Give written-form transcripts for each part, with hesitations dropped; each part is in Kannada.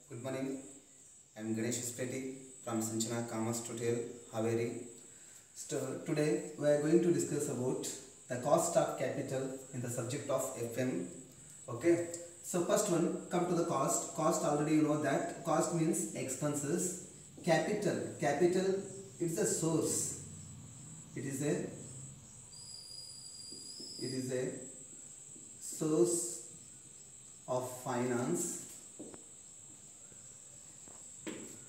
Good morning. I am Ganesh Speti from Sanchana Commerce Tutorial, Haveri. So today we are going to discuss about the cost of capital in the subject of FM. Okay. So first one, come to the cost. Cost, already you know that cost means expenses. Capital it's a source. It is a source of finance.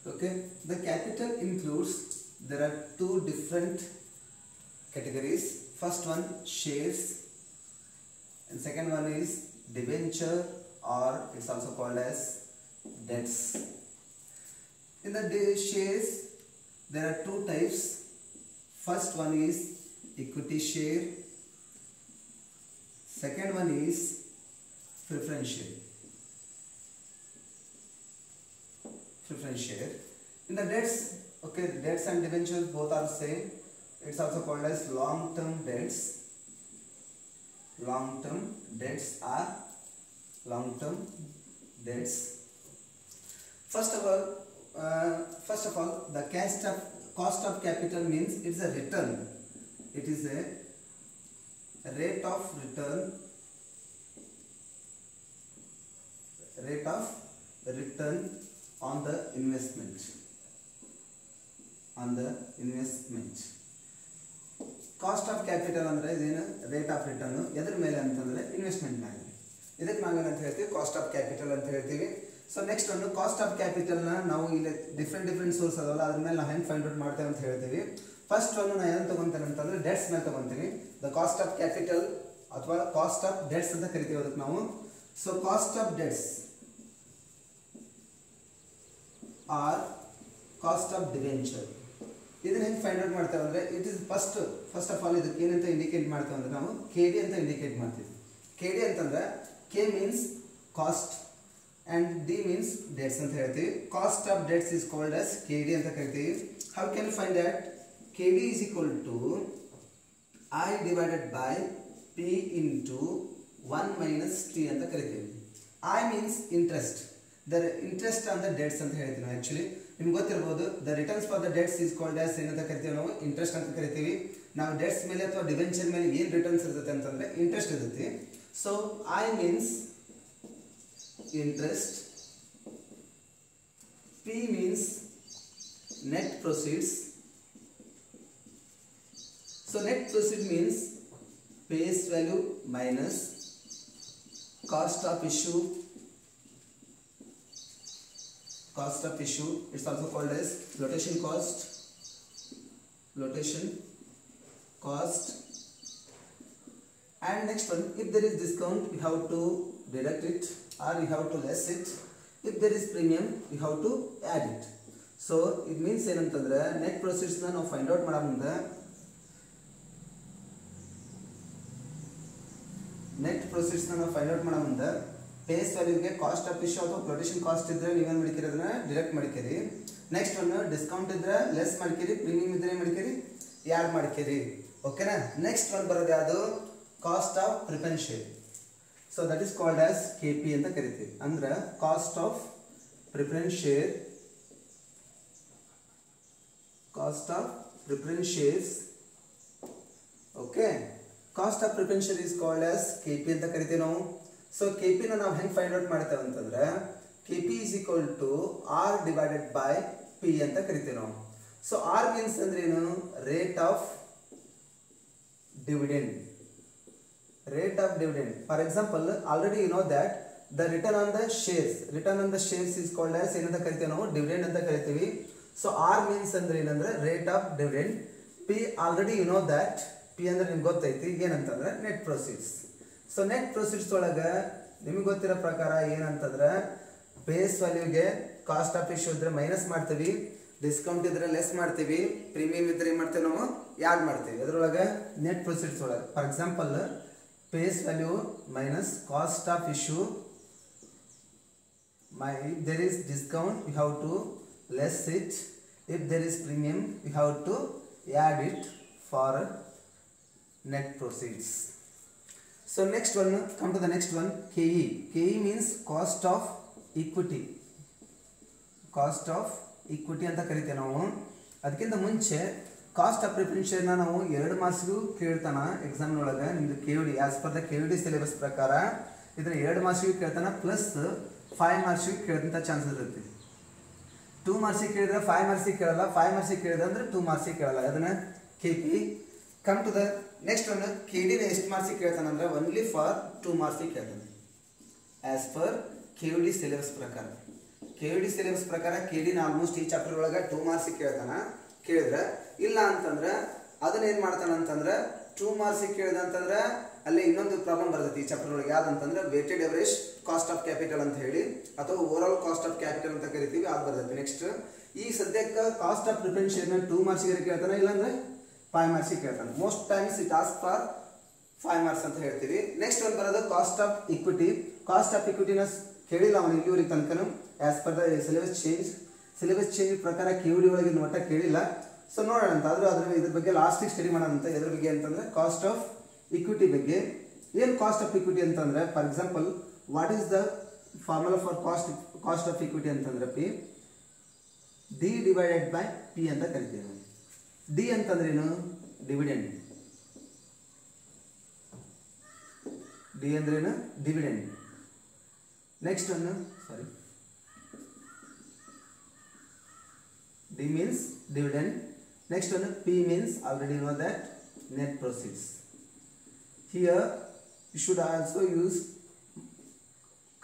Okay, the capital includes, there are two different categories. First one, shares, and second one is debenture, or it's also called as debts. In the shares, there are two types. First one is equity share, second one is preference share. In the debts, okay, debts and debentures both are same. It's also called as long-term debts. Long-term debts are long-term debts. First of all, the cost of capital means it's a return. It is a rate of return. On the investment. Cost of capital andre idena rate of return edar mele antandre investment mele. Idakke ನಾವು ಏನು ಅಂತ ಹೇಳ್ತೀವಿ, cost of capital ಅಂತ ಹೇಳ್ತೀವಿ. So next one, cost of capital ನ ನಾವು ಇಲ್ಲಿ different source ಅದಲ್ಲ, ಅದರ ಮೇಲೆ ನಾವು ಹೆಂಗೆ ಫೈಂಡ್ ಔಟ್ ಮಾಡ್ತೇವೆ ಅಂತ ಹೇಳ್ತೀವಿ. ಫಸ್ಟ್ one ನಾನು ಏನು ತಗೊಂತೇನೆ ಅಂತಂದ್ರೆ debts ಮೇಲೆ ತಗೊಂತೀನಿ. The cost of capital ಅಥವಾ cost of debts ಅಂತ ಕರಿತೀವಿ ಅದಕ್ಕೆ ನಾವು. So cost of debts or cost of debenture, ಇದನ್ನ ಹೆಂಗೆ ಫೈಂಡ್ ಔಟ್ ಮಾಡ್ತೇವೆ ಅಂದ್ರೆ it is first of all ಇದಕ್ಕೆ ಏನಂತ ಇಂಡಿಕೇಟ್ ಮಾಡ್ತೇವೆ ಅಂದ್ರೆ ನಾವು KD ಅಂತ ಇಂಡಿಕೇಟ್ ಮಾಡ್ತೀವಿ. KD ಅಂತಂದ್ರೆ K means cost and D means debts ಅಂತ ಹೇಳ್ತೀವಿ. Cost of debts is called as KD ಅಂತ ಕರಿತೀವಿ. How can you find that? KD is equal to I divided by P into 1 minus T ಅಂತ ಕರಿತೀವಿ. I means interest. The interest on the debts ಅಂತ ಹೇಳ್ತೀವಿ ನಾವು. ಆಕ್ಚುಲಿ ನಿಮ್ಗೆ ಗೊತ್ತಿರಬಹುದು, the returns for the debts is called as ಏನಂತ ಕರಿತೀವಿ ನಾವು, ಇಂಟ್ರೆಸ್ಟ್ ಅಂತ ಕರಿತೀವಿ. ನಾವು ಡೆಟ್ಸ್ ಮೇಲೆ ಅಥವಾ ಡಿಬೆಂಚರ್ ಮೇಲೆ ಏನು ರಿಟರ್ನ್ಸ್ ಇರುತ್ತೆ ಅಂತಂದ್ರೆ ಇಂಟ್ರೆಸ್ಟ್ ಇರುತ್ತೆ. So I means interest, P means net proceeds. So net proceed means face value minus cost of issue. It's also called as flotation cost. And next one, if there is discount, you have to deduct it or you have to less it. If there is premium, you have to add it. So it means ಏನಂತಂದ್ರೆ net proceeds ನ ನಾವು ಫೈಂಡ್ ಔಟ್ ಮಾಡೋ ಮುಂದೆ ಫೇಸ್ ವ್ಯಾಲ್ಯೂಗೆ ಕಾಸ್ಟ್ ಆಫ್ ಇಶ್ಯೂ ಅಥವಾ ಫ್ಲೋಟೇಷನ್ ಕಾಸ್ಟ್ ಇದ್ರೆ ನೀವೇನು ಮಾಡ್ತೀರಿ, ಅದನ್ನ ಡಿಡಕ್ಟ್ ಮಾಡ್ತೀರಿ. ನೆಕ್ಸ್ಟ್ ಒನ್, ಡಿಸ್ಕೌಂಟ್ ಇದ್ರೆ ಲೆಸ್ ಮಾಡ್ತೀರಿ, ಪ್ರೀಮಿಯಂ ಇದ್ರೆ ಮಾಡ್ತೀರಿ, ಯಾಡ್ ಮಾಡ್ತೀರಿ. ಓಕೆನಾ? ನೆಕ್ಸ್ಟ್ ಒನ್ ಬರೋದು ಯಾವುದು, cost of preference share. So that is called as KP ಅಂತ ಕರಿತೀವಿ. ಅಂದ್ರೆ cost of preference shares. Okay, cost of preference share is called as KP ಅಂತ ಕರಿತೀವಿ ನಾವು. ಸೊ KP ನ ನಾವು ಹೆಂಗೆ ಫೈಂಡ್ ಔಟ್ ಮಾಡ್ತೇವೆ ಅಂತಂದ್ರೆ KP is equal to R divided by P ಅಂತ ಕರಿತೀವಿ ನಾವು. ಸೊ R means ಅಂದ್ರೆ ಏನು, rate of dividend. For example, already you know that the return on the shares is called as ಏನಂತ ಕರಿತೀವಿ ನಾವು, ಡಿವಿಡೆಂಡ್ ಅಂತ ಕರಿತೀವಿ. ಸೊ R means ಅಂದ್ರೆ ಏನಂದ್ರೆ rate of dividend. P already you know that P ಅಂದ್ರೆ ನಿಮ್ಗೆ ಗೊತ್ತೈತಿ ಏನಂತಂದ್ರೆ net proceeds. So net proceeds ಒಳಗೆ ನಿಮಗೆ ಗೊತ್ತಿರೋ ಪ್ರಕಾರ ಏನಂತಂದ್ರೆ ಬೇಸ್ ವ್ಯಾಲ್ಯೂಗೆ ಕಾಸ್ಟ್ ಆಫ್ ಇಶ್ಯೂ ಇದ್ರೆ ಮೈನಸ್ ಮಾಡ್ತೀವಿ, ಡಿಸ್ಕೌಂಟ್ ಇದ್ರೆ ಲೆಸ್ ಮಾಡ್ತೀವಿ, ಪ್ರೀಮಿಯಂ ಇದ್ರೆ ಏನು ಮಾಡ್ತೀವಿ ನಾವು, ಯಾಡ್ ಮಾಡ್ತೀವಿ. ಅದರೊಳಗೆ ನೆಟ್ ಪ್ರೊಸೀಡ್ಸ್ ಒಳಗೆ for example base value minus cost of issue, if there is discount you have to less it, if there is premium you have to add it for net proceeds. So next one, come to the next one, KE. KE means cost of equity. Cost of equity ಅಂತ ಕರಿತೇವೆ ನಾವು. ಅದಕ್ಕಿಂತ ಮುಂಚೆ ಕಾಸ್ಟ್ ಆಫ್ ಪ್ರಿಫರೆನ್ಸ್ ಶೇರ್ನ ನಾವು 2 ಮಾರ್ಕ್ಸ್ಗೂ ಕೇಳ್ತಾನ ಎಕ್ಸಾಮ್ ಒಳಗೆ. ನಿಮ್ದು KUD as per the KUD syllabus ಪ್ರಕಾರ ಇದನ್ನ 2 ಮಾರ್ಕ್ಸ್ಗೂ ಕೇಳ್ತಾನ, ಪ್ಲಸ್ 5 ಮಾರ್ಕ್ಸ್ಗೂ ಕೇಳಿದಂಥ ಚಾನ್ಸಸ್ ಇರುತ್ತೆ. 2 ಮಾರ್ಕ್ಸಿಗೆ ಕೇಳಿದ್ರೆ 5 ಮಾರ್ಕ್ಸಿಗೆ ಕೇಳಲ್ಲ, 5 ಮಾರ್ಕ್ಸಿಗೆ ಕೇಳಿದ್ರೆ ಅಂದ್ರೆ 2 ಮಾರ್ಕ್ಸಿಗೆ ಕೇಳಲ್ಲ. ಅದನ್ನ KP. Come to the next ಒಂದು KD ನ ಎಷ್ಟು ಮಾರ್ಕ್ಸಿಗೆ ಕೇಳ್ತಾನೆ ಅಂದ್ರೆ ಓನ್ಲಿ ಫಾರ್ 2 ಮಾರ್ಕ್ಸಿಗೆ ಕೇಳ್ತಾನೆ ಆಸ್ ಪರ್ KUD ಸಿಲೆಬಸ್ ಪ್ರಕಾರ. KUD ಸಿಲೆಬಸ್ ಪ್ರಕಾರ KD ನ ಆಲ್ಮೋಸ್ಟ್ ಈ ಚಾಪ್ಟರ್ ಒಳಗೆ 2 ಮಾರ್ಕ್ಸಿಗೆ ಕೇಳಿದ್ರೆ ಇಲ್ಲ ಅಂತಂದ್ರೆ ಅದನ್ನ ಏನ್ ಮಾಡ್ತಾನ ಅಂತಂದ್ರೆ 2 ಮಾರ್ಕ್ಸಿಗೆ ಕೇಳಿದ ಅಂತಂದ್ರೆ ಅಲ್ಲಿ ಇನ್ನೊಂದು ಪ್ರಾಬ್ಲಮ್ ಬರ್ತೈತಿ ಈ ಚಾಪ್ಟರ್ ಒಳಗೆ. ಯಾವ್ದಂತಂದ್ರೆ weighted average cost of capital ಅಂತ ಹೇಳಿ, ಅಥವಾ overall cost of capital ಅಂತ ಕರಿತೀವಿ, ಅದು ಬರ್ತೈತಿ. ನೆಕ್ಸ್ಟ್ ಈ ಸದ್ಯಕ್ಕೆ ಕಾಸ್ಟ್ ಆಫ್ ಪ್ರಿಫರೆನ್ಸ್ ಶೇರ್ನ 2 ಮಾರ್ಕ್ಸಿಗೆ ಕೇಳ್ತಾನೆ, ಇಲ್ಲಾಂದ್ರೆ 5 ಮಾರ್ಕ್ಸಿಗೆ ಕೇಳ್ತಾನೆ. Most times it ask for 5 marks ಅಂತ ಹೇಳ್ತೀವಿ. ನೆಕ್ಸ್ಟ್ ಒಂದು ಬರೋದು cost of equity. Cost of ಇಕ್ವಿಟಿನ ಕೇಳಿಲ್ಲ ಅವನು ಇಲ್ಲಿವರೆಗೆ ತನಕನು as per the syllabus change ಪ್ರಕಾರ KUD ಒಳಗೆ ಒಟ್ಟ ಕೇಳಿಲ್ಲ. ಸೊ ನೋಡೋಣ ಅಂತ ಆದ್ರೂ ಇದ್ರ ಬಗ್ಗೆ ಲಾಸ್ಟಿಗೆ ಸ್ಟಡಿ ಮಾಡೋಣ ಅಂತ. ಎದ್ರ ಬಗ್ಗೆ ಅಂತಂದ್ರೆ ಕಾಸ್ಟ್ ಆಫ್ ಇಕ್ವಿಟಿ ಬಗ್ಗೆ. ಏನು ಕಾಸ್ಟ್ ಆಫ್ ಇಕ್ವಿಟಿ ಅಂತಂದ್ರೆ, for example what is the formula for cost of equity ಅಂತಂದ್ರೆ D ಡಿವೈಡೆಡ್ ಬೈ P ಅಂತ ಕರಿತೀವಿ. D ಅಂತಂದ್ರೆ ಏನು? ಡಿವಿಡೆಂಡ್. D ಅಂದ್ರೇನು? ಡಿವಿಡೆಂಡ್. ನೆಕ್ಸ್ಟ್ ಒಂದು D means dividend. Next one P means already know that net proceeds. Here you should also use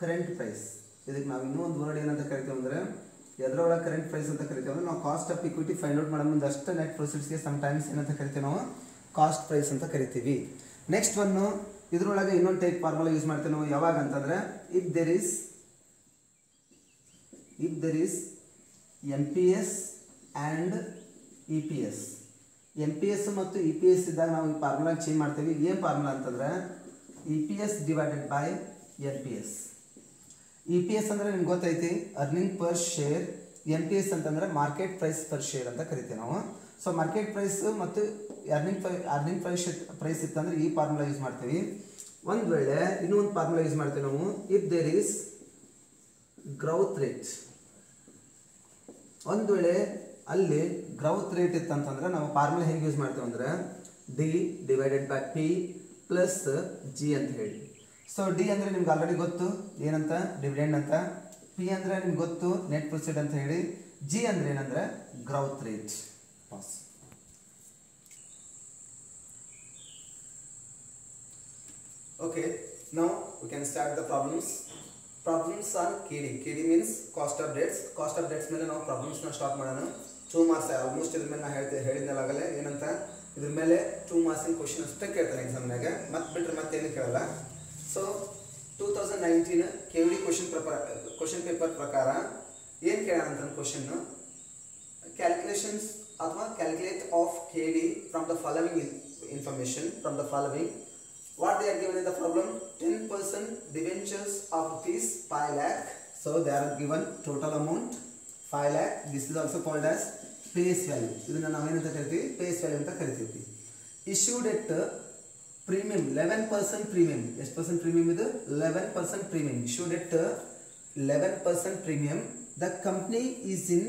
current price. ಇದಕ್ಕೆ ನಾವು ಇನ್ನೂ ಒಂದು ವರ್ಡ್ ಏನಂತ ಕರಿತೀವಿ ಅಂದ್ರೆ ಎದ್ರೊಳಗೆ ಕರೆಂಟ್ ಪ್ರೈಸ್ ಅಂತ ಕರಿತೀವಿ ಅಂದ್ರೆ ನಾವು cost of equity find out ಮಾಡೋ ಮುಂದೆ ಅಷ್ಟೇ ನೆಟ್ ಪ್ರೊಸೀಡ್ಸ್ಗೆ ಸಮ್ಟೈಮ್ಸ್ ಏನಂತ ಕರಿತೀವಿ ನಾವು ಕಾಸ್ಟ್ ಪ್ರೈಸ್ ಅಂತ ಕರಿತೀವಿ. ನೆಕ್ಸ್ಟ್ ಒಂದು ಇದ್ರೊಳಗೆ ಇನ್ನೊಂದು ಟೈಪ್ ಫಾರ್ಮುಲಾ ಯೂಸ್ ಮಾಡ್ತೀವಿ ನಾವು. ಯಾವಾಗ ಅಂತಂದ್ರೆ if there is MPS and EPS. MPS ಮತ್ತು EPS ಇದ್ದಾಗ ನಾವು ಈ ಫಾರ್ಮುಲಾ ಚೇಂಜ್ ಮಾಡ್ತೀವಿ. ಏನು ಫಾರ್ಮುಲಾ ಅಂತಂದ್ರೆ EPS divided by NPS. EPS ಅಂದ್ರೆ ನಿಮ್ಗೆ ಗೊತ್ತೈತಿ ಅರ್ನಿಂಗ್ ಪರ್ ಶೇರ್, MPS ಅಂತಂದ್ರೆ ಮಾರ್ಕೆಟ್ ಪ್ರೈಸ್ ಪರ್ ಶೇರ್ ಅಂತ ಕರಿತೀವಿ ನಾವು. ಸೊ ಮಾರ್ಕೆಟ್ ಪ್ರೈಸ್ ಮತ್ತು ಅರ್ನಿಂಗ್ ಪ್ರೈಸ್ ಇತ್ತಂದ್ರೆ ಈ ಫಾರ್ಮುಲಾ ಯೂಸ್ ಮಾಡ್ತೀವಿ. ಒಂದು ವೇಳೆ ಇನ್ನೂ ಒಂದು ಫಾರ್ಮುಲಾ ಯೂಸ್ ಮಾಡ್ತೀವಿ ನಾವು. If there is growth rate, ಒಂದು ವೇಳೆ ಅಲ್ಲಿ ಗ್ರೌತ್ ರೇಟ್ ಇತ್ತಂತಂದ್ರೆ ನಾವು ಫಾರ್ಮುಲಾ ಹೆಂಗೆ ಯೂಸ್ ಮಾಡ್ತೀವಿ ಅಂದ್ರೆ D divided by P plus G ಅಂತ ಹೇಳಿ. ಸೊ D ಅಂದ್ರೆ ನಿಮ್ಗೆ ಆಲ್ರೆಡಿ ಗೊತ್ತು ಏನಂತ, ಡಿವಿಡೆಂಡ್ ಅಂತ. P ಅಂದ್ರೆ ನಿಮ್ಗೆ ಗೊತ್ತು ನೆಟ್ ಪ್ರೊಸೀಡ್ ಅಂತ ಹೇಳಿ. G ಅಂದ್ರೆ ಏನಂದ್ರೆ growth rate. Okay, now we can start the problems. Problems on KD. KD means cost of debts. Cost of debts ಮೇಲೆ ನಾವು ಪ್ರಾಬ್ಲಮ್ಸ್ ನ ಸ್ಟಾರ್ಟ್ ಮಾಡೋಣ. 2 ಮಾರ್ಕ್ಸ್ ಆಲ್ಮೋಸ್ಟ್ ಇದ್ರ ಮೇಲೆ ನಾನು ಹೇಳಿದ್ನಲ್ಲಾಗಲೇ ಏನಂತ, ಇದ್ರ ಮೇಲೆ 2 ಮಾರ್ಕ್ಸಿನ ಕ್ವಶನ್ ಅಷ್ಟೇ ಕೇಳ್ತಾನೆ ಎಕ್ಸಾಮ್ನಾಗ, ಮತ್ತೆ ಬಿಟ್ಟರೆ ಮತ್ತೇನು ಕೇಳಲ್ಲ. ಸೊ 2019 KUD ಕ್ವಶನ್ ಪೇಪರ್ ಪ್ರಕಾರ ಏನು ಕೇಳೋಣ ಅಂತ ಕ್ವಶನ್, ಕ್ಯಾಲ್ಕುಲೇಷನ್ಸ್ ಅಥವಾ calculate of KD from the following information. From the following what they are given in the problem, 10% debentures of rupees 5 lakh. So they are given total amount 5 lakh. This is also called as face value. ಇದನ್ನ ನಾವು ಏನಂತ ಕರಿತೀವಿ, face value ಅಂತ ಕರಿತೀವಿ. Issued at premium 11% premium. ಎಷ್ಟು ಪರ್ಸೆಂಟ್ ಪ್ರೀಮಿಯಂ ಇದು? 11% premium. Issued at 11% premium. The company is in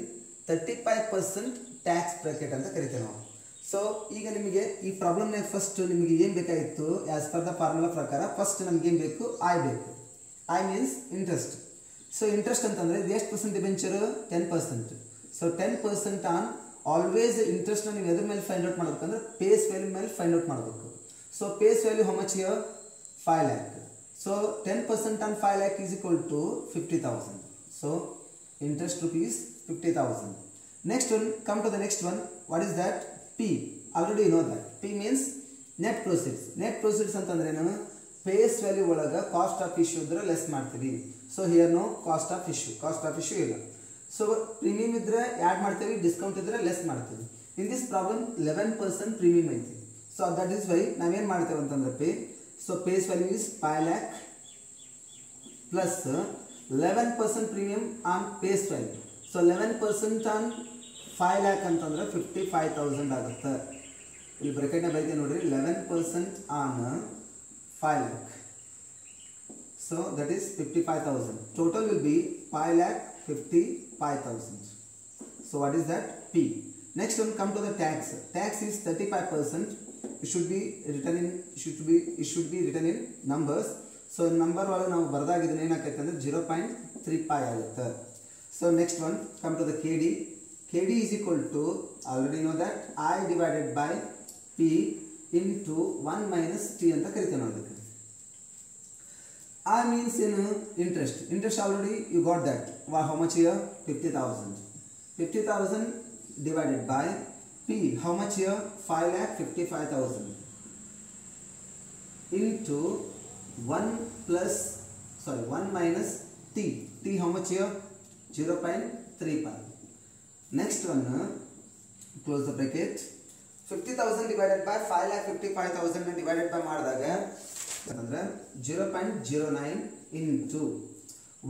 35% tax bracket ಅಂತ ಕರಿತೀವಿ ನಾವು. ಸೊ ಈಗ ನಿಮಗೆ ಈ ಪ್ರಾಬ್ಲಮ್ನಾಗ ಫಸ್ಟ್ ನಿಮಗೆ ಏನು ಬೇಕಾಗಿತ್ತು, ಆಸ್ ಪರ್ ದ ಫಾರ್ಮುಲಾ ಪ್ರಕಾರ ಫಸ್ಟ್ ನಮ್ಗೆ ಏನು ಬೇಕು, I ಬೇಕು. I means interest. So interest ಅಂತಂದರೆ ಇದು ಎಷ್ಟು percent debenture? 10%. So 10% on always ಇಂಟ್ರೆಸ್ಟ್ನ ನೀವು ಎದ್ರ ಮೇಲೆ ಫೈಂಡ್ ಔಟ್ ಮಾಡಬೇಕಂದ್ರೆ ಪೇಸ್ ವ್ಯಾಲ್ಯೂ ಮೇಲೆ ಫೈಂಡ್ ಔಟ್ ಮಾಡಬೇಕು. So face value how much here? 5 lakh. So 10% on 5 lakh is equal to 50,000. So interest rupees 50,000. Next one, come to the next one. What is that? P. Already you know that. P means net proceeds. Net proceeds ಅಂತಂದ್ರೆ ಏನು? ಫೇಸ್ ವ್ಯಾಲ್ಯೂ ಒಳಗೆ ಕಾಸ್ಟ್ ಆಫ್ ಇಶ್ಯೂ ಇದ್ರೆ ಲೆಸ್ ಮಾಡ್ತೀವಿ. So here no cost of issue ಇಲ್ಲ. ಸೊ ಪ್ರೀಮಿಯಂ ಇದ್ರೆ ಆ್ಯಡ್ ಮಾಡ್ತೀವಿ, ಡಿಸ್ಕೌಂಟ್ ಇದ್ರೆ ಲೆಸ್ ಮಾಡ್ತೀವಿ. ಇನ್ ದಿಸ್ ಪ್ರಾಬ್ಲಮ್ 11% ಪ್ರೀಮಿಯಂ ಐತಿ. ಸೊ ದಟ್ ಈಸ್ ವೈ ನಾವೇನು ಮಾಡ್ತೇವೆ ಅಂತಂದ್ರೆ P. So face value is 5 lakh plus 11% premium on face value. So 11% on 5 lakh ಅಂತಂದ್ರೆ 55,000 ಆಗುತ್ತೆ. ಇಲ್ಲಿ ಬ್ರಾಕೆಟ್ನ ಬೈತೆ ನೋಡ್ರಿ, 11% on 5 lakh. So that is 55,000. Total will be 5 lakh 55 5,000. So what is that? P. Next one, come to the tax. Tax is 35%. It should be written in numbers. So number ಒಳಗೆ ನಾವು ಬರೆದಾಗ ಇದನ್ನ ಏನಾಗುತ್ತೆ ಅಂದ್ರೆ 0.35 ಆಗುತ್ತೆ. So next one, come to the KD. KD is equal to, already know that, I divided by P into 1 minus T ಅಂತ ಕರಿತೀವಿ ನಾವು ಅದಕ್ಕೆ. I means ಏನು? Interest. Interest already you got that. How much here? 50,000. 50,000 divided by P. How much here? 5,55,000 into 1 minus T. T how much here? 0.35. Next one, close the bracket. 50,000 divided by 5,55,000 divided by ಮಾಡಿದಾಗ ಅಂದ್ರೆ 0.09 into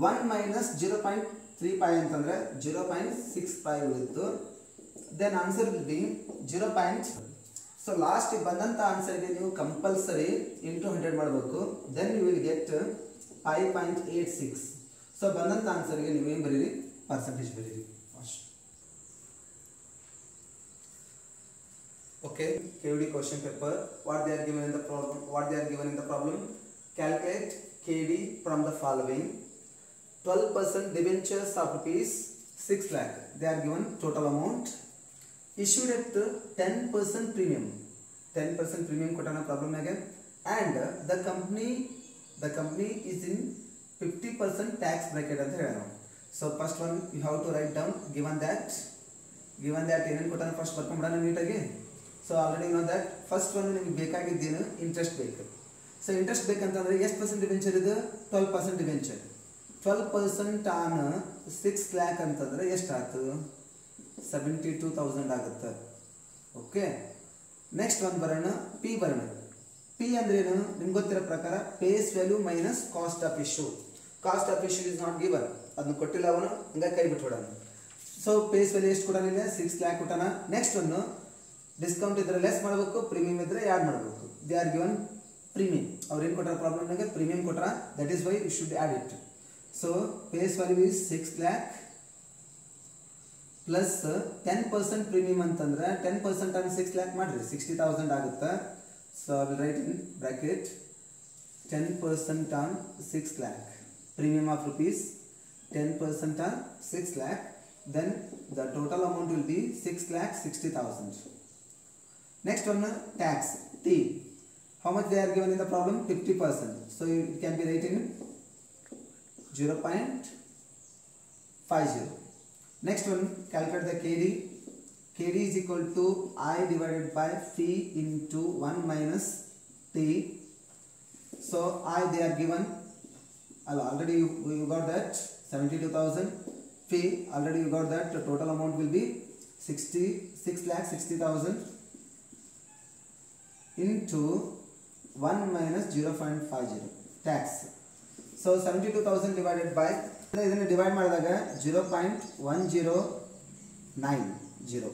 1 minus 0.35 ಅಂತಂದ್ರೆ 0.65 ಉಳಿತು. Then answer will be 0. So last ಬಂದಂತ ಆನ್ಸರ್ ಗೆ ನೀವು ಕಂಪಲ್ಸರಿ into 100 ಮಾಡಬೇಕು. Then you will get 5.86. So ಬಂದಂತ ಆನ್ಸರ್ ಗೆ ನೀವು ಏನು ಬರೀರಿ? ಪರ್ಸೆಂಟೇಜ್ ಬರೀರಿ. Okay, KD question paper. What they are given in the problem? Calculate KD from the following. 12% debentures of rupees 6 lakh. They are given total amount. Issued at 10% premium. 10% premium kotana problem again. And the company is in 50% tax bracket anta helana. So first one you have to write down given that enen kotana first ಬರ್ಕೊಂಡ್ಬಿಡೋಣ ನೀಟಾಗಿ. So already know that first one ನಿಮಗೆ ಬೇಕಾಗಿದ್ದೇನು? ಇಂಟ್ರೆಸ್ಟ್ ಬೇಕು. ಸೊ ಇಂಟ್ರೆಸ್ಟ್ ಬೇಕಂತಂದ್ರೆ ಎಷ್ಟು ಪರ್ಸೆಂಟ್ ಡಿಬೆಂಚರ್ ಇದು? 12% ಡಿಬೆಂಚರ್. 12% ಆನ್ 6 lakh ಅಂತಂದ್ರೆ ಎಷ್ಟಾಯ್ತು? 72,000 ಆಗುತ್ತೆ. ಓಕೆ, ನೆಕ್ಸ್ಟ್ ಒಂದು ಬರೋಣ, ಪಿ ಬರೋಣ. ಪಿ ಅಂದ್ರೆ ಏನು? ನಿಮ್ಗೆ ಗೊತ್ತಿರೋ ಪ್ರಕಾರ face value minus cost of issue. Cost of issue is not given, ಅದನ್ನ ಕೊಟ್ಟಿಲ್ಲ ಅವನು, ಹಂಗಾಗಿ ಕೈ ಬಿಟ್ಬಿಡೋಣ. ಸೊ ಫೇಸ್ ವ್ಯಾಲ್ಯೂ ಎಷ್ಟು ಕೊಡೋಣ? 6 lakh ಕೊಟ್ಟಣ. ನೆಕ್ಸ್ಟ್ ಒಂದು ಡಿಸ್ಕೌಂಟ್ ಇದ್ರೆ ಲೆಸ್ ಮಾಡಬೇಕು, ಪ್ರೀಮಿಯಂ ಇದ್ರೆ ಆ್ಯಡ್ ಮಾಡಬೇಕು. They are given premium. ಅವ್ರು ಏನು ಕೊಟ್ಟಾರ ಪ್ರಾಬ್ಲಮ್ನಾಗೆ? ಪ್ರೀಮಿಯಂ ಕೊಟ್ಟಾರ. That is why you should add it. So face value is 6 lakh plus 10% premium ಅಂತಂದ್ರೆ 10% ಆನ್ 6 lakh ಮಾಡ್ರಿ 60,000 ಆಗುತ್ತೆ. So I will write in bracket 10% on 6 lakh premium of rupees 10% on 6 lakh. Then the total amount will be 6,60,000. Next one, tax T. How much they are given in the problem? 50%. So it can be written 0.50. Next one, calculate the KD. KD is equal to I divided by P into 1 minus T. So I they are given, already you got that 72,000. P already you got that, the total amount will be 6,60,000 into 1 minus 0.50 tax. So 72,000 divided by, ಇದನ್ನು ಡಿವೈಡ್ ಮಾಡಿದಾಗ 0.1090.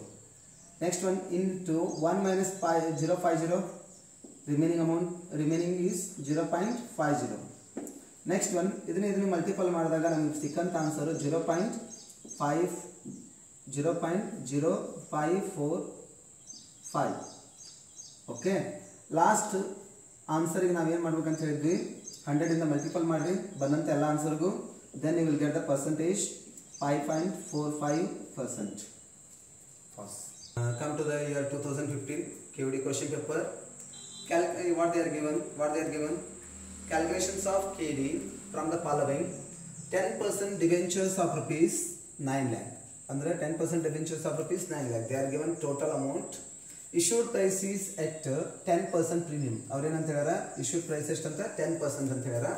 next one into 1 minus 0.50, remaining is 0.50. next one ಇದನ್ನ ಮಲ್ಟಿಪಲ್ ಮಾಡಿದಾಗ ನಮಗೆ ಸಿಕ್ಕಂತ ಆನ್ಸರ್ 0.0545. ಓಕೆ, ಲಾಸ್ಟ್ ಆನ್ಸರ್ಗೆ ನಾವೇನು ಮಾಡ್ಬೇಕಂತ ಹೇಳಿದ್ವಿ? 100 ಇಂದ ಮಲ್ಟಿಪಲ್ ಮಾಡಿರಿ ಬಂದಂಥ ಎಲ್ಲ ಆನ್ಸರ್ಗೂ. Then you will get the percentage 5.45%. Come to the year 2015 KVD question paper. What they are given? Calculations of KD from the following. 10% debentures of rupees 9 lakh. Andre 10% debentures of rupees 9 lakh. They are given total amount. Issued price is at 10% premium. Avre enanta helara? Issued price ಎಷ್ಟು ಅಂತ 10% ಅಂತ ಹೇಳ್ಯಾರ.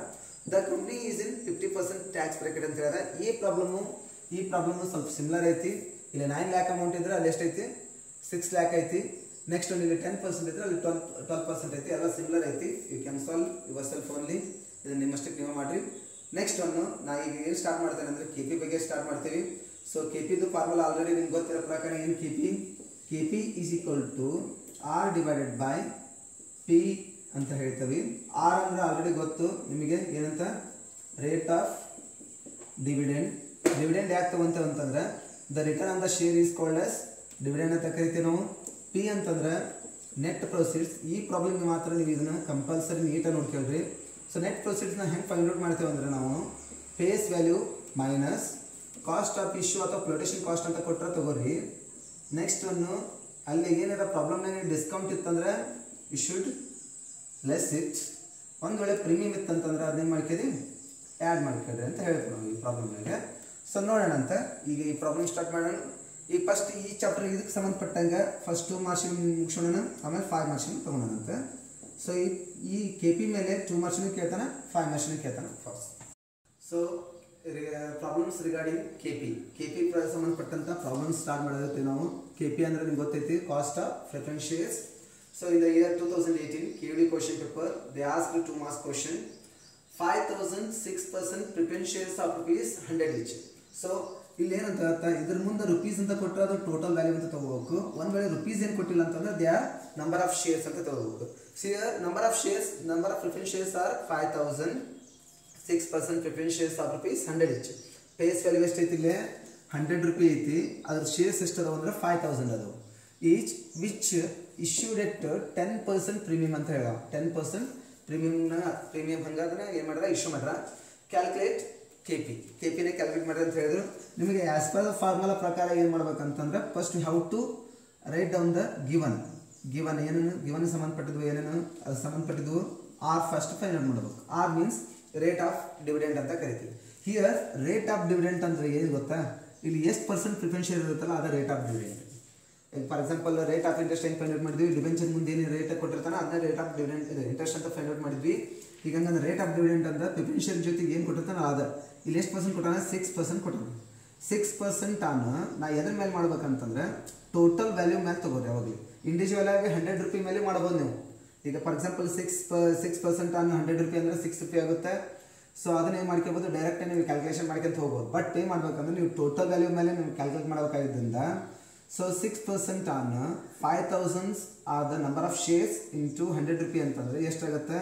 The company is in 50% tax bracket ಅಂತ ಹೇಳ್ಯಾರ. ಈ ಪ್ರಾಬ್ಲಮ್ ಸ್ವಲ್ಪ ಸಿಮಿಲರ್ ಐತಿ. ಇಲ್ಲಿ 9 lakh ಅಮೌಂಟ್ ಇದ್ರೆ ಅಲ್ಲಿ ಎಷ್ಟು ಐತಿ? 6 lakh ಐತಿ. ನೆಕ್ಸ್ಟ್ ಒಂದು ಇಲ್ಲಿ 10% ಇದ್ರೆ ಅಲ್ಲಿ 12% ಐತಿ. ಎಲ್ಲ ಸಿಮಿಲರ್ ಐತಿ. You can solve yourself only. ಇದನ್ನ ನಿಮ್ಮಷ್ಟಕ್ಕೆ ನೀವು ಮಾಡ್ರಿ. ನೆಕ್ಸ್ಟ್ ಒಂದು ನಾ ಈಗ ಏನು ಸ್ಟಾರ್ಟ್ ಮಾಡ್ತೇನೆ ಅಂದರೆ KP ಬಗ್ಗೆ ಸ್ಟಾರ್ಟ್ ಮಾಡ್ತೀವಿ. ಸೊ KPದು ಫಾರ್ಮುಲಾ ಆಲ್ರೆಡಿ ನಿಮ್ಗೆ ಗೊತ್ತಿರೋ ಪ್ರಕಾರ ಏನು? KP is equal to R divided by P ಅಂತ ಹೇಳ್ತೀವಿ. R ಅಂದ್ರೆ ಆಲ್ರೆಡಿ ಗೊತ್ತು ನಿಮಗೆ, ಏನಂತ? ರೇಟ್ ಆಫ್ ಡಿವಿಡೆಂಡ್ ಡಿವಿಡೆಂಡ್ ಯಾಕೆ ತಗೊಂತೇವೆ ಅಂತಂದ್ರೆ the return on the share is called as dividend ಅಂತ ಕರಿತೀವಿ ನಾವು. ಪಿ ಅಂತಂದ್ರೆ ನೆಟ್ ಪ್ರೊಸೀಡ್ಸ್. ಈ ಪ್ರಾಬ್ಲಮ್ಗೆ ಮಾತ್ರ ನೀವು ಇದನ್ನು ಕಂಪಲ್ಸರಿ ನೀಟಾಗಿ ನೋಡ್ಕೊಳ್ರಿ. ಸೊ ನೆಟ್ ಪ್ರೊಸೀಡ್ಸ್ನ ಹೆಂಗೆ ಫೈಂಡ್ ಔಟ್ ಮಾಡ್ತೇವೆ ಅಂದರೆ ನಾವು face value minus cost of issue ಅಥವಾ ಫ್ಲೋಟೇಷನ್ ಕಾಸ್ಟ್ ಅಂತ ಕೊಟ್ಟರೆ ತಗೋರಿ. ನೆಕ್ಸ್ಟ್ ಒಂದು ಅಲ್ಲಿ ಏನಾರ ಪ್ರಾಬ್ಲಮ್ನಾಗ ಡಿಸ್ಕೌಂಟ್ ಇತ್ತಂದ್ರೆ ಯು ಶುಡ್ ಲೆಸ್ ಇಟ್. ಒಂದು ವೇಳೆ ಪ್ರೀಮಿಯಮ್ ಇತ್ತಂತಂದ್ರೆ ಅದನ್ನೇನು ಮಾಡ್ಕೊಡಿ ಆ್ಯಡ್ ಮಾಡ್ಕೊಳ್ರಿ ಅಂತ ಹೇಳ್ತೀವಿ ನಾವು ಈ ಪ್ರಾಬ್ಲಮ್ನಾಗೆ. ಸೊ ನೋಡೋಣ ಅಂತ ಈಗ ಈ ಪ್ರಾಬ್ಲಮ್ ಸ್ಟಾರ್ಟ್ ಮಾಡೋಣ. ಈಗ ಫಸ್ಟ್ ಈ ಚಾಪ್ಟರ್ ಇದಕ್ಕೆ ಸಂಬಂಧಪಟ್ಟಂಗೆ ಫಸ್ಟ್ 2 ಮಾರ್ಕ್ಸಿನ ಮುಗಿಸೋಣ, ಆಮೇಲೆ 5 ಮಾರ್ಕ್ಸಿನ ತೊಗೊಳೋಣಂತೆ. ಸೊ ಈ ಕೆ ಪಿ ಮೇಲೆ 2 ಮಾರ್ಕ್ಸಿನ ಕೇಳ್ತಾನೆ, 5 ಮಾರ್ಕ್ಸಿನ ಕೇಳ್ತಾನೆ first. So problems regarding K P ಸಂಬಂಧಪಟ್ಟಂತ ಪ್ರಾಬ್ಲಮ್ಸ್ ಸ್ಟಾರ್ಟ್ ಮಾಡಿರ್ತೀವಿ ನಾವು. ಕೆ ಪಿ ಅಂದರೆ ನಿಮ್ಗೆ ಗೊತ್ತೈತಿ, cost of preference shares. So in the year 2018 KUD question paper they asked 2 marks question 5000 6% preference shares of rupees 100 each. So ಇಲ್ಲಿ ಏನಂತ ಅರ್ಥ, ಇದ್ರ ಮುಂದೆ ರುಪೀಸ್ ಅಂತ ಕೊಟ್ಟರೆ ಅದು ಟೋಟಲ್ ವ್ಯಾಲ್ಯೂ ಅಂತ ತಗೋಬೇಕು. ಒಂದು ವೇಳೆ ರುಪೀಸ್ ಏನು ಕೊಟ್ಟಿಲ್ಲ ಅಂತಂದ್ರೆ they are number of shares ಅಂತ ತಗೋಬೇಕು. So here number of shares, number of preference shares are 5000 6% preference shares of rupees 100 each. Face value ಎಷ್ಟು ಐತಿ ಇಲ್ಲಿ 100 ರೂಪಾಯಿ ಐತಿ, ಅದ್ರ ಶೇರ್ಸ್ ಎಷ್ಟು ಅದಾವ ಅಂದ್ರೆ 5000 ಅದಾವ. Each which issued at 10% premium ಅಂತ ಹೇಳ. 10% ಪ್ರೀಮಿಯಂ ಹಂಗಾದ್ರೆ ಏನು ಮಾಡ್ರ ಇಶ್ಯೂ ಮಾಡ್ರ. ಕ್ಯಾಲ್ಕುಲೇಟ್ ಕೆ ಪಿನೇ ಕ್ಯಾಲ್ಕುಲೇಟ್ ಮಾಡ್ರಿ ಅಂತ ಹೇಳಿದ್ರು. ನಿಮಗೆ ಆಸ್ ಪರ್ ದ ಫಾರ್ಮುಲಾ ಪ್ರಕಾರ ಏನು ಮಾಡ್ಬೇಕಂತಂದ್ರೆ first how to write down the given ಏನೇನು ಗಿವನ್ ಸಂಬಂಧಪಟ್ಟಿದ್ವು, ಏನೇನು ಅದು ಸಂಬಂಧಪಟ್ಟಿದ್ವು ಆರ್ ಫಸ್ಟ್ ಫೈಂಡ್ ಔಟ್ ಮಾಡಬೇಕು. R means rate of dividend ಅಂತ ಕರಿತೀವಿ. ಹಿಯರ್ ರೇಟ್ ಆಫ್ ಡಿವಿಡೆಂಟ್ ಅಂದ್ರೆ ಏನು ಗೊತ್ತಾ, ಇಲ್ಲಿ ಎಷ್ಟು ಪರ್ಸೆಂಟ್ ಪ್ರಿಫರೆನ್ಸ್ ಶೇರ್ ಇರುತ್ತಲ್ಲ ಅದು rate of dividend. For example rate of interest ಹೆಂಗೆ ಫೈಂಡ್ ಔಟ್ ಮಾಡಿದ್ವಿ, ಡಿಬೆಂಚರ್ ಮುಂದೆ ಏನು ರೇಟ್ ಕೊಟ್ಟಿರ್ತಾನೆ ಅದನ್ನ ರೇಟ್ ಆಫ್ ಡಿವಿಡೆಂಟ್ ಇಂಟ್ರೆಸ್ಟ್ ಅಂತ ಫೈಂಡ್ ಔಟ್ ಮಾಡಿದ್ವಿ. ಈಗ ಹಂಗಂದ್ರೆ ರೇಟ್ ಆಫ್ ಡಿವಿಡೆಂಟ್ ಅಂದ್ರೆ ಪ್ರಿಫರೆನ್ಸ್ ಶೇರ್ ಜೊತೆಗೆ ಏನು ಕೊಟ್ಟಿರ್ತಾನೆ ಅದ. ಇಲ್ಲಿ ಎಷ್ಟು ಪರ್ಸೆಂಟ್ ಕೊಟ್ಟಾನ 6% ಕೊಟ್ಟಾನ. 6% ನಾ ಎದ್ರ ಮೇಲೆ ಮಾಡ್ಬೇಕಂತಂದ್ರೆ ಟೋಟಲ್ ವ್ಯಾಲ್ಯೂ ಮೇಲೆ ತಗೋರಿ. ಯಾವಾಗಲಿ ಇಂಡಿವಿಜುವಲ್ ಆಗಿ 100 ರೂಪಾಯಿ ಮೇಲೆ ಮಾಡ್ಬೋದು ನೀವು. ಈಗ ಫಾರ್ ಎಕ್ಸಾಂಪಲ್ 6% ಆನ್ 100 ರೂಪಾಯಿ ಅಂದರೆ 6 ರೂಪಾಯಿ ಆಗುತ್ತೆ. ಸೊ ಅದನ್ನ ಏನು ಮಾಡ್ಕೋಬೋದು, ಡೈರೆಕ್ಟ್ ನೀವು ಕ್ಯಾಲ್ಕುಲೇಷನ್ ಮಾಡ್ಕೊಂತ ಹೋಗ್ಬೋದು. ಬಟ್ ಏನು ಮಾಡ್ಬೇಕಂದ್ರೆ ನೀವು ಟೋಟಲ್ ವ್ಯಾಲ್ಯೂ ಮೇಲೆ ನೀವು calculate ಮಾಡಬೇಕಾಗಿದ್ದರಿಂದ so 6% on 5000 are the number of shares into 100 ರೂಪಾಯಿ ಅಂತಂದ್ರೆ ಎಷ್ಟಾಗುತ್ತೆ.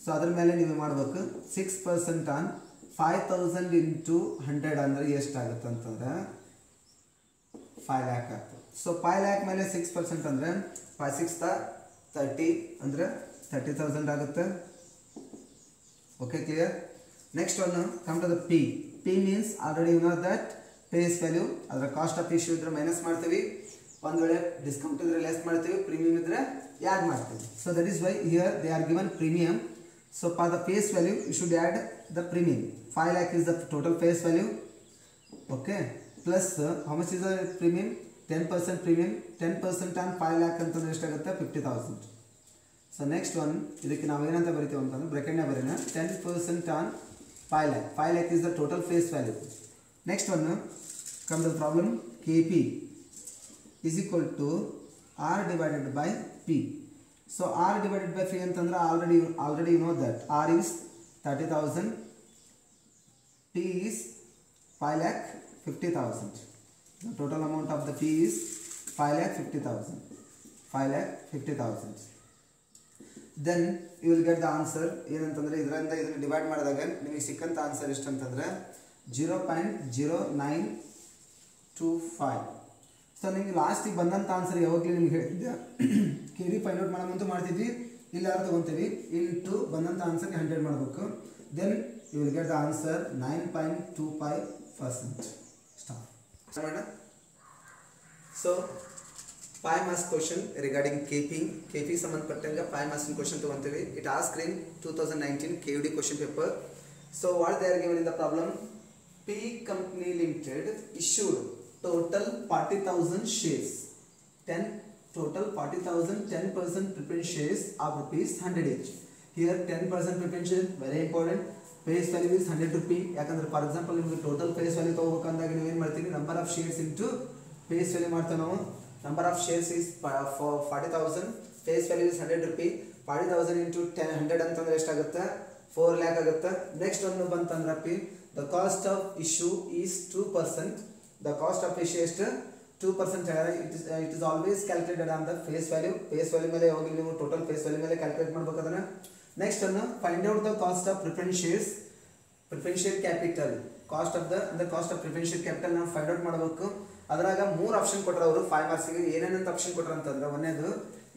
ಸೊ ಅದ್ರ ಮೇಲೆ ನೀವು ಮಾಡಬೇಕು 6% on 5000 into 100 ಅಂದರೆ ಎಷ್ಟಾಗುತ್ತೆ ಅಂತಂದ್ರೆ 5 lakh ಆಗ್ತದೆ. ಸೊ 5 lakh ಮೇಲೆ 6% ಅಂದರೆ 5 6 30 ಅಂದರೆ 30,000 ಆಗುತ್ತೆ. Okay, clear. Next one come to the P means already you know that face value, ಅದರ ಕಾಸ್ಟ್ ಆಫ್ ಇಶ್ಯೂ ಇದ್ರೆ ಮೈನಸ್ ಮಾಡ್ತೀವಿ, ಒಂದು ವೇಳೆ ಡಿಸ್ಕೌಂಟ್ ಇದ್ರೆ ಲೆಸ್ ಮಾಡ್ತೀವಿ, ಪ್ರೀಮಿಯಂ ಇದ್ರೆ ಆ್ಯಡ್ ಮಾಡ್ತೀವಿ. So that is why here they are given premium. So for the face value you should add the premium. 5 lakh is the total face value. Okay, plus how much is the premium? 10% premium. 10% on 5 lakh ಅಂತಂದ್ರೆ ಎಷ್ಟಾಗುತ್ತೆ 50,000. ಸೊ ನೆಕ್ಸ್ಟ್ ಒನ್ ಇದಕ್ಕೆ ನಾವು ಏನಂತ ಬರಿತೀವಿ ಅಂತಂದ್ರೆ ಬ್ರ್ಯಾಕೆಟ್ನ ಬರೀನ 10% on 5 lakh. 5 lakh is the total face value. Next one, come the problem. KP is equal to R divided by P. So R divided by P ಅಂತಂದ್ರೆ already you know that R is 30,000, P is 5,50,000. The total amount of the P is 5,50,000. 5,50,000. Then you will get the answer. ಏನಂತಂದ್ರೆ ಇದರಿಂದ ಇದನ್ನ ಡಿವೈಡ್ ಮಾಡಿದಾಗ ನಿಮಗೆ ಸಿಕ್ಕಂತ ಆನ್ಸರ್ ಎಷ್ಟು ಅಂತಂದ್ರೆ 0.0925. ಸೊ ನಿಮಗೆ ಲಾಸ್ಟಿಗೆ ಬಂದಂಥ ಆನ್ಸರ್ ಯಾವಾಗಲೂ ನಿಮ್ಗೆ ಹೇಳಿದ್ದೆ ಕೆ ಡಿ ಫೈಂಡ್ ಔಟ್ ಮಾಡೋಂತೂ ಮಾಡ್ತಿದ್ವಿ, ಇಲ್ಲಿ ಯಾರು ತೊಗೊತೀವಿ ಇಂಟು ಬಂದಂಥ ಆನ್ಸರ್ಗೆ 100 ಮಾಡಬೇಕು. Then you will get the answer 9.25%. Stop. So 5 marks question regarding KP ಸಂಬಂಧಪಟ್ಟಂಗೆ 5 marks question ತಗೊಂತೀವಿ. It asked in 2019 KUD question paper. So what they are given in the problem? P Company Limited issued total 40,000 shares. 10% preference shares of rupees 100 each. Here 10% preference share very important. Face value is 100 rupees. ಯಾಕಂದ್ರೆ ಫಾರ್ ಎಕ್ಸಾಂಪಲ್ ನಿಮಗೆ ಟೋಟಲ್ ಫೇಸ್ ವ್ಯಾಲ್ಯೂ ತಗೋಬೇಕಂದಾಗ ನೀವು ಏನು ಮಾಡ್ತೀವಿ, number of shares into face value ಮಾಡ್ತೇವೆ ನಾವು. Number of shares is for 40,000. Face value is 100 rupees. 40,000 into 100 ಅಂತಂದ್ರೆ ಎಷ್ಟಾಗುತ್ತೆ 4 lakh ಆಗುತ್ತೆ. ನೆಕ್ಸ್ಟ್ ಒಂದು ಬಂತಂದ್ರೆ P the cost of issue is 2%. The cost of issue ಎಷ್ಟು 2% it is always calculated on the face value. Face value ಮೇಲೆ ಹೋಗಿ ನೀವು ಟೋಟಲ್ ಫೇಸ್ ವ್ಯಾಲ್ಯೂ ಮೇಲೆ ಕ್ಯಾಲ್ಕುಲೇಟ್ ಮಾಡಬೇಕು ಅದನ್ನ. ನೆಕ್ಸ್ಟ್ ಒಂದು find out the cost of preference shares. Preference share capital cost of the ಅಂದ್ರೆ ಕಾಸ್ಟ್ ಆಫ್ ಪ್ರಿಫರೆನ್ಷಿಯಲ್ ಕ್ಯಾಪಿಟಲ್ ನಾವು ಫೈಂಡ್ ಔಟ್ ಮಾಡಬೇಕು. ಅದ್ರಾಗ 3 ಆಪ್ಷನ್ ಕೊಟ್ಟರು ಅವರು 5 ಮಾರ್ಕ್ಸ್ಗೆ. ಏನೇನಂತ ಆಪ್ಷನ್ ಕೊಟ್ಟರು ಅಂತಂದ್ರೆ ಒಂದೇದು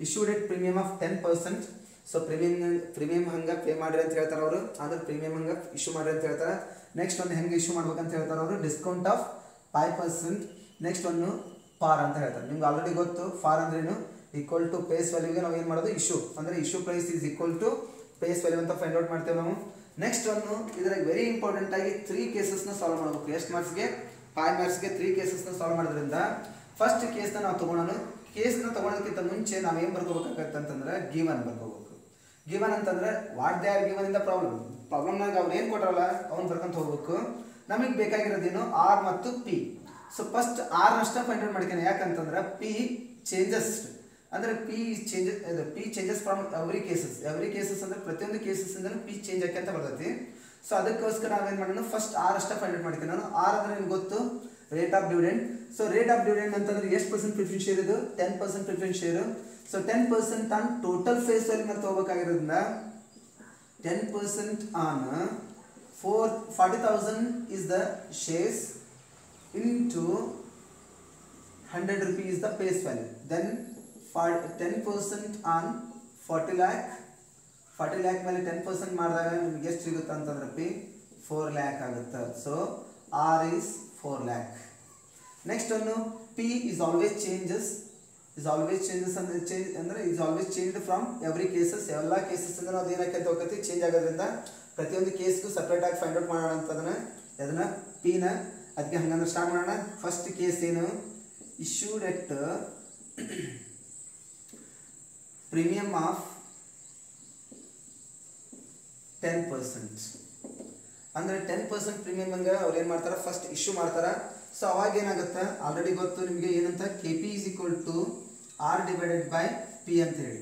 issued at premium of 10%. So premium ಹಂಗ ಪೇ ಮಾಡ್ರಿ ಅಂತ ಹೇಳ್ತಾರೆ ಅವರು, ಅಂದ್ರೆ ಪ್ರೀಮಿಯಂ ಹಂಗ ಇಶ್ಯೂ ಮಾಡ್ರಿ ಅಂತ ಹೇಳ್ತಾರೆ. ನೆಕ್ಸ್ಟ್ ಒಂದು ಹೆಂಗೆ ಇಶ್ಯೂ ಮಾಡ್ಬೇಕಂತ ಹೇಳ್ತಾರೆ ಅವರು, ಡಿಸ್ಕೌಂಟ್ ಆಫ್ 5%. ನೆಕ್ಸ್ಟ್ ಒಂದು ಫಾರ್ ಅಂತ ಹೇಳ್ತಾರೆ. ನಿಮ್ಗೆ ಆಲ್ರೆಡಿ ಗೊತ್ತು ಫಾರ್ ಅಂದ್ರೇನು, ಈಕ್ವಲ್ ಟು ಪೇಸ್ ವ್ಯಾಲ್ಯೂಗೆ ನಾವು ಏನು ಮಾಡೋದು ಇಶ್ಯೂ ಅಂದ್ರೆ issue price is equal to face value ಅಂತ ಫೈಂಡ್ ಔಟ್ ಮಾಡ್ತೇವೆ ನಾವು. ನೆಕ್ಸ್ಟ್ ಒಂದು ಇದ್ರಾಗ ವೆರಿ ಇಂಪಾರ್ಟೆಂಟ್ ಆಗಿ 3 ಕೇಸಸ್ನ ಸಾಲ್ವ್ ಮಾಡಬೇಕು. ಎಷ್ಟು ಮಾರ್ಕ್ಸ್ಗೆ 5 ಮಾರ್ಕ್ಸ್ಗೆ 3 ಕೇಸಸ್ನ ಸಾಲ್ವ್ ಮಾಡೋದ್ರಿಂದ ಫಸ್ಟ್ ಕೇಸ್ನ ನಾವು ತಗೊಳ್ಳೋಣ. ಕೇಸ್ನ ತಗೊಳ್ಳೋದಕ್ಕಿಂತ ಮುಂಚೆ ನಾವು ಏನು ಬರ್ಕೋಬೇಕಾಗತ್ತೆ ಅಂತಂದ್ರೆ ಗಿವನ್ ಬರ್ಕೋಬೇಕು. ಗಿವನ್ ಅಂತಂದ್ರೆ what they are given in the ಪ್ರಾಬ್ಲಮ್ನಾಗ ಅವ್ರು ಏನು ಕೊಟ್ರಲ್ಲ ಅವ್ನು ಬರ್ಕೊಂತ ಹೋಗ್ಬೇಕು. ನಮಗೆ ಬೇಕಾಗಿರೋದೇನು ಆರ್ ಮತ್ತು ಪಿ. ಸೊ ಫಸ್ಟ್ ಆರ್ ಅಷ್ಟ ಫೈಂಡ್ ಔಟ್ ಮಾಡ್ತೀನಿ. ಯಾಕಂತಂದ್ರೆ ಪಿ ಚೇಂಜಸ್ ಅಂದ್ರೆ P changes from every cases ಅಂದ್ರೆ ಪ್ರತಿಯೊಂದು ಕೇಸಸ್ ಇಂದ ಪಿ ಚೇಂಜ್ ಆಕೆ ಅಂತ ಬರ್ತೈತಿ. ಸೊ ಅದಕ್ಕೋಸ್ಕರ ನಾವೇನು ಮಾಡೋಣ, ಫಸ್ಟ್ ಆರ್ ಅಷ್ಟ ಫೈಂಡ್ ಔಟ್ ಮಾಡ್ತೀನಿ ನಾನು. ಆರ್ ಅಂದ್ರೆ ನಿಮ್ಗೆ ಗೊತ್ತು rate of dividend. So rate of dividend ಅಂತಂದ್ರೆ ಎಷ್ಟು ಪರ್ಸೆಂಟ್ ಪ್ರಿಫರೆನ್ಸ್ ಶೇರ್ ಇದು 10% preference share. So 10% on total face value ಮೇಲೆ ತಗೋಬೇಕಾಗಿರೋದ್ರಿಂದ 10% on 40,000 is the shares into 100 rupees is the face value. Then 10% on 40 lakh. 40 lakh ಮೇಲೆ 10% ಮಾಡಿದಾಗ ನಿಮಗೆ ಎಷ್ಟು ಸಿಗುತ್ತೆ ಅಂತಂದ್ರೆ ಪಿ 4 lakh ಆಗುತ್ತೆ. So R is 4 lakh. Next ಒಂದು P is always changes ಅಂದ್ರೆ is always changed from every cases. ಎಲ್ಲ ಕೇಸಸ್ ಇಂದ ಅದು ಏನಕ್ಕೆ ಹೋಗುತ್ತೆ ಚೇಂಜ್ ಆಗೋದ್ರಿಂದ ಪ್ರತಿಯೊಂದು ಕೇಸ್ಗೂ ಸಪ್ರೇಟ್ ಆಗಿ ಫೈಂಡ್ ಔಟ್ ಮಾಡೋಣ ಅಂತದನ್ನ ಅದನ್ನ P ನ. ಅದಕ್ಕೆ ಹಂಗಂದ್ರೆ ಸ್ಟಾರ್ಟ್ ಮಾಡೋಣ. ಫಸ್ಟ್ ಕೇಸ್ ಏನು, issued at premium of 10%. ಅಂದ್ರೆ 10% ಪ್ರೀಮಿಯಂ ಹಂಗ ಅವ್ರು ಏನು ಮಾಡ್ತಾರೆ ಫಸ್ಟ್ ಇಶ್ಯೂ ಮಾಡ್ತಾರೆ. ಸೊ ಅವಾಗ ಏನಾಗುತ್ತೆ ಆಲ್ರೆಡಿ ಗೊತ್ತು ನಿಮಗೆ ಏನಂತ, KP is equal to R divided by P ಅಂತ ಹೇಳಿ.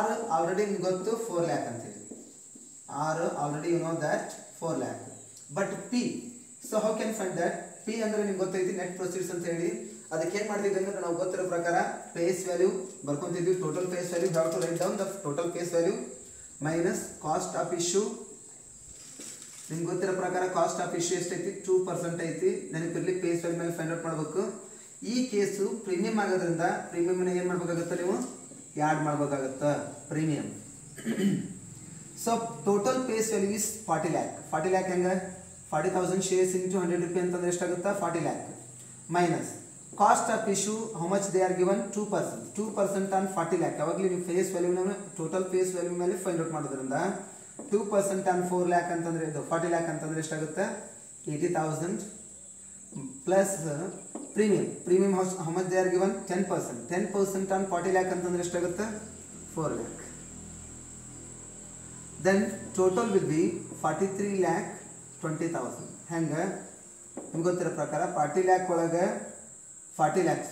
R ಆಲ್ರೆಡಿ ನಿಮ್ಗೆ ಗೊತ್ತು 4 lakh ಅಂತ ಹೇಳಿ. R already you know that 4 lakh. But P, so how can find that? P ಅಂದ್ರೆ ನಿಮ್ಗೆ ಗೊತ್ತೈತಿ ನೆಟ್ ಪ್ರೊಸೀಡ್ಸ್ ಅಂತ ಹೇಳಿ. ಅದಕ್ಕೆ ಏನು ಮಾಡ್ತಿದ್ವಿ ಅಂದ್ರೆ ನಾವು ಗೊತ್ತಿರೋ ಪ್ರಕಾರ ಫೇಸ್ ವ್ಯಾಲ್ಯೂ ಬರ್ಕೊಂತಿದ್ವಿ. Total face value have to write down the total face value minus cost of issue. ನಿಮ್ಗೆ ಗೊತ್ತಿರೋ ಪ್ರಕಾರ ಕಾಸ್ಟ್ ಆಫ್ ಇಶ್ಯೂ ಎಷ್ಟೈತಿ 2% ಐತಿ. ನೆನಪಿರ್ಲಿ ಫೇಸ್ ವ್ಯಾಲ್ಯೂ ಮೇಲೆ ಫೈಂಡ್ ಔಟ್ ಮಾಡಬೇಕು. ಈ ಕೇಸು ಪ್ರೀಮಿಯಂ ಆಗೋದ್ರಿಂದ ಪ್ರೀಮಿಯಂನ ಏನು ಮಾಡ್ಬೇಕಾಗತ್ತೆ ನೀವು ಆ್ಯಡ್ ಮಾಡ್ಬೇಕಾಗತ್ತೆ premium. So total face value is 40 lakh. 40 lakh ಹೆಂಗೆ 40,000 ಶೇರ್ಸ್ ಇಂಟು 100 ರೂಪಾಯಿ ಅಂತಂದ್ರೆ ಎಷ್ಟಾಗುತ್ತೆ 40 lakh minus cost of issue how much they are given 2% on 40 lakh. ಯಾವಾಗಲೂ ನೀವು ಫೇಸ್ ವ್ಯಾಲ್ಯೂನ ಟೋಟಲ್ ಫೇಸ್ ವ್ಯಾಲ್ಯೂ ಮೇಲೆ ಫೈಂಡ್ ಔಟ್ ಮಾಡೋದ್ರಿಂದ 2% ಆನ್ 4 lakh ಅಂತಂದ್ರೆ ಇದು 40 lakh ಅಂತಂದ್ರೆ ಎಷ್ಟಾಗುತ್ತೆ 80,000 plus premium how much they are given 10% on 40 lakh ಅಂತಂದ್ರೆ ಎಷ್ಟಾಗುತ್ತೆ 4 lakh. Then total will be 43,20,000. ಹೆಂಗೆ ನಿಮ್ಗೆ ಗೊತ್ತಿರೋ ಪ್ರಕಾರ 40 lakh ಒಳಗೆ 40 lakh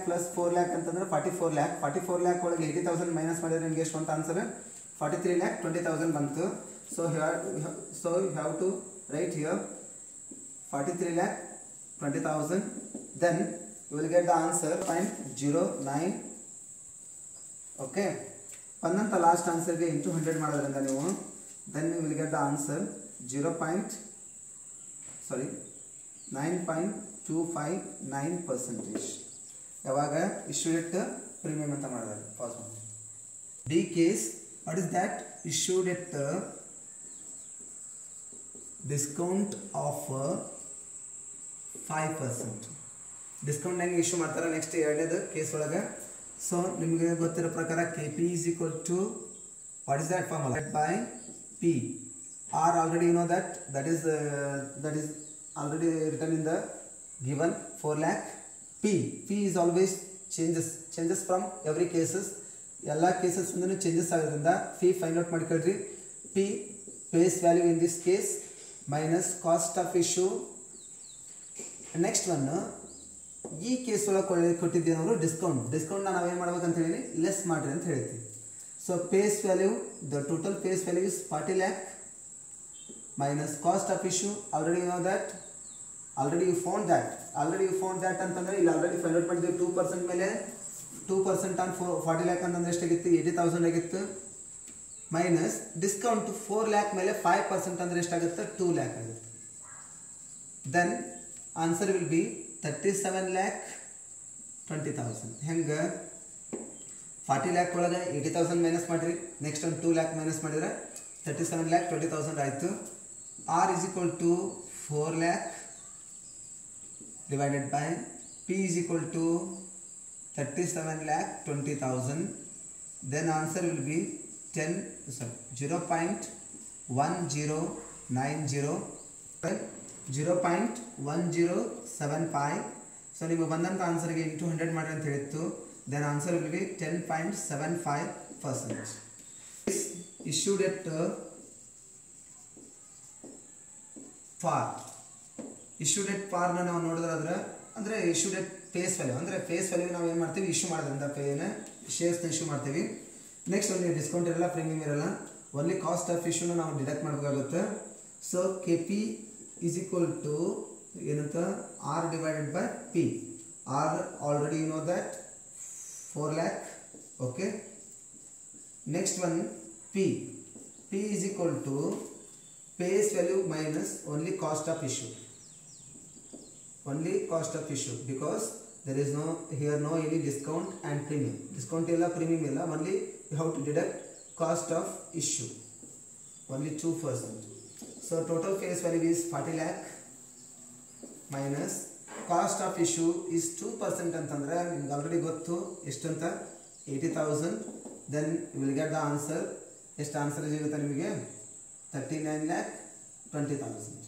ಪ್ಲಸ್ 4 lakh ಅಂತಂದ್ರೆ 44 lakh. 44 lakh ಒಳಗೆ 80,000 ಮೈನಸ್ ಮಾಡಿದ್ರೆ ನಿಮ್ಗೆ ಎಷ್ಟು ಅಂತ ಆನ್ಸರ್ 43,20,000 ಬಂತು. So you have to write here 43,20,000. Then you will get the answer 0.09. okay, ಬಂದಂತ ಲಾಸ್ಟ್ ಆನ್ಸರ್ಗೆ ಇಂಟು 100 ಮಾಡೋದ್ರಿಂದ ನೀವು then you will get the answer 9.259%. ಯಾವಾಗ ಇಶ್ಯೂಡ್ ಎಟ್ ಪ್ರೀಮಿಯಂ ಅಂತ ಮಾಡಿದ್ದಾರೆ. First the case what is that, issued at discount of 5%. Discount ಹೆಂಗೆ ಇಶ್ಯೂ ಮಾಡ್ತಾರೆ ನೆಕ್ಸ್ಟ್ ಎರಡನೇದು ಕೇಸ್ ಒಳಗೆ. ಸೊ ನಿಮಗೆ ಗೊತ್ತಿರೋ ಪ್ರಕಾರ KP is equal to what is that formula by P. R already you know that is already written in the given 4 lakh. P is always changes from every cases. ಎಲ್ಲ ಕೇಸಸ್ ಇಂದನೂ ಚೇಂಜಸ್ ಆಗೋದ್ರಿಂದ ಫೀ ಫೈಂಡ್ ಔಟ್ ಮಾಡ್ಕೊಳ್ರಿ. P face value in this case minus cost of issue. Next one ಈ ಕೇಸ್ ಒಳಗೆ ಕೊಟ್ಟಿದ್ದೀವಿ ನಾವು ಡಿಸ್ಕೌಂಟ್ನ ನಾವೇನು ಮಾಡ್ಬೇಕಂತ ಹೇಳಿ ಲೆಸ್ ಮಾಡ್ರಿ ಅಂತ ಹೇಳ್ತೀವಿ. So face value the total face value is 40 lakh minus cost of issue. Already you know that, already you found that ಅಂತಂದರೆ ಇಲ್ಲಿ ಆಲ್ರೆಡಿ ಫೈಂಡ್ ಔಟ್ ಮಾಡಿದ್ದೀವಿ. 2% ಮೇಲೆ 2% ಆನ್ 40 lakh ಅಂತಂದ್ರೆ ಎಷ್ಟಾಗಿತ್ತು 80,000 ಆಗಿತ್ತು ಮೈನಸ್ ಡಿಸ್ಕೌಂಟ್ 4 lakh ಮೇಲೆ 5% ಅಂದರೆ ಎಷ್ಟಾಗುತ್ತೆ 2 lakh ಆಗುತ್ತೆ. then answer will be 37,20,000. ಹೆಂಗೆ 40 lakh ಒಳಗೆ 80,000 ಮೈನಸ್ ಮಾಡಿರಿ, ನೆಕ್ಸ್ಟ್ ಒಂದು 2 lakh ಮೈನಸ್ ಮಾಡಿದರೆ 37,20,000 ಆಯಿತು. R is equal to 4 lakh divided by P is equal to 37,20,000. Then answer will be 0.1090 0.1075. So ನೀವು ಬಂದಂಥ ಆನ್ಸರ್ಗೆ ಇಂಟು 100 ಮಾಡಿ ಅಂತ ಹೇಳಿತ್ತು. Then answer will be 10.75%. issued at par. issued at par ನ ನಾವು ನೋಡಿದ್ರೆ ಅಂದರೆ issued at ಫೇಸ್ ವ್ಯಾಲ್ಯೂ, ಅಂದರೆ ಫೇಸ್ ವ್ಯಾಲ್ಯೂ ನಾವು ಏನು ಮಾಡ್ತೀವಿ, ಇಶ್ಯೂ ಮಾಡೋದ್ರಿಂದ ಪೇನ ಶೇರ್ಸ್ನ ಇಶ್ಯೂ ಮಾಡ್ತೀವಿ. ನೆಕ್ಸ್ಟ್ ಒಂದು ಡಿಸ್ಕೌಂಟ್ ಇರಲ್ಲ, ಪ್ರೀಮಿಯಂ ಇರಲ್ಲ, ಓನ್ಲಿ ಕಾಸ್ಟ್ ಆಫ್ ಇಶ್ಯೂನ ನಾವು ಡಿಡಕ್ಟ್ ಮಾಡಬೇಕಾಗುತ್ತೆ. So K P is equal to ಏನಂತ R divided by P. R already you know that 4 lakh. Okay, next one P. P is equal to face value minus only cost of issue. only cost of issue, because there is no here no any discount and premium. Discount illa, premium illa, only you have to deduct cost of issue, only 2%. So total face value is 40 lakh minus cost of issue is 2% ಅಂತಂದ್ರೆ ನಿಮಗೆ ಆಲ್ರೆಡಿ ಗೊತ್ತು ಎಷ್ಟು ಅಂತ, 80,000. then you will get the answer. ಎಷ್ಟು ಆನ್ಸರ್ ಸಿಗುತ್ತೆ ನಿಮಗೆ? 39,20,000.